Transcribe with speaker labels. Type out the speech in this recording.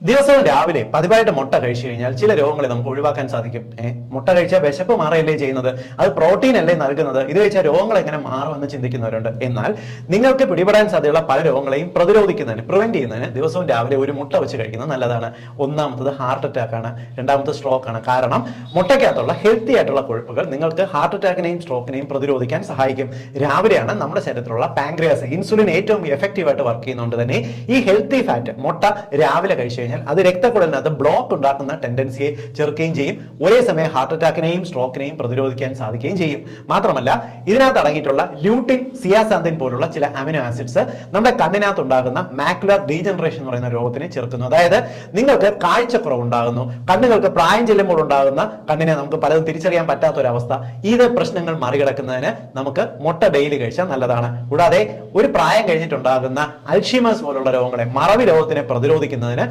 Speaker 1: ദിവസവും രാവിലെ പതിവായിട്ട് മുട്ട കഴിച്ചു കഴിഞ്ഞാൽ ചില രോഗങ്ങളെ നമുക്ക് ഒഴിവാക്കാൻ സാധിക്കും. മുട്ട കഴിച്ചാൽ വിശപ്പ് മാറുകയല്ലേ ചെയ്യുന്നത്, അത് പ്രോട്ടീൻ അല്ലേ നൽകുന്നത്, ഇത് കഴിച്ചാൽ രോഗങ്ങൾ എങ്ങനെ മാറുമെന്ന് ചിന്തിക്കുന്നവരുണ്ട്. എന്നാൽ നിങ്ങൾക്ക് പിടിപെടാൻ സാധ്യതയുള്ള പല രോഗങ്ങളെയും പ്രതിരോധിക്കുന്നതിന് പ്രിവെന്റ് ചെയ്യുന്നതിന് ദിവസവും രാവിലെ ഒരു മുട്ട വെച്ച് കഴിക്കുന്നത് നല്ലതാണ്. ഒന്നാമത്തത് ഹാർട്ട് അറ്റാക്ക് ആണ്, രണ്ടാമത്തത് സ്ട്രോക്ക് ആണ്. കാരണം മുട്ടയ്ക്കകത്തുള്ള ഹെൽത്തി ആയിട്ടുള്ള കൊഴുപ്പുകൾ നിങ്ങൾക്ക് ഹാർട്ട് അറ്റാക്കിനെയും സ്ട്രോക്കിനെയും പ്രതിരോധിക്കാൻ സഹായിക്കും. രാവിലെയാണ് നമ്മുടെ ശരീരത്തിലുള്ള പാൻക്രിയാസ് ഇൻസുലിൻ ഏറ്റവും എഫക്റ്റീവ് ആയിട്ട് വർക്ക് ചെയ്യുന്നതുകൊണ്ട് തന്നെ ഈ ഹെൽത്തി ഫാറ്റ് മുട്ട രാവിലെ കഴിച്ചു കഴിഞ്ഞാൽ അത് രക്തക്കുഴലിനകത്ത് ബ്ലോക്ക് ഉണ്ടാക്കുന്ന ടെൻഡൻസിയെ ചെറുക്കുകയും ചെയ്യും. ഒരേ സമയം ഹാർട്ട് അറ്റാക്കിനെയും സ്ട്രോക്കിനെയും പ്രതിരോധിക്കാൻ സാധിക്കുകയും ചെയ്യും. മാത്രമല്ല ഇതിനകത്ത് അടങ്ങിയിട്ടുള്ള ല്യൂട്ടിൻ, സിയാസാന്തിൻ പോലുള്ള ചില അമിനോ ആസിഡ്സ് നമ്മുടെ കണ്ണിനകത്ത് ഉണ്ടാകുന്ന മാക്കുലർ ഡീജനറേഷൻ എന്ന് പറയുന്ന രോഗത്തിനെ ചെറുക്കുന്നു. അതായത് നിങ്ങൾക്ക് കാഴ്ചക്കുറവ് ഉണ്ടാകുന്നു, കണ്ണുകൾക്ക് പ്രായം ചെല്ലുമ്പോൾ ഉണ്ടാകുന്ന കണ്ണിനെ നമുക്ക് പലതും തിരിച്ചറിയാൻ പറ്റാത്ത ഒരു അവസ്ഥ, ഇത് പ്രശ്നങ്ങൾ മറികടക്കുന്നതിന് നമുക്ക് മുട്ട ഡെയിലി കഴിച്ചാൽ നല്ലതാണ്. കൂടാതെ ഒരു പ്രായം കഴിഞ്ഞിട്ടുണ്ടാകുന്ന അൽഷീമേഴ്സ് പോലുള്ള രോഗങ്ങളെ, മറവി രോഗത്തിനെ പ്രതിരോധിക്കുന്നതിന്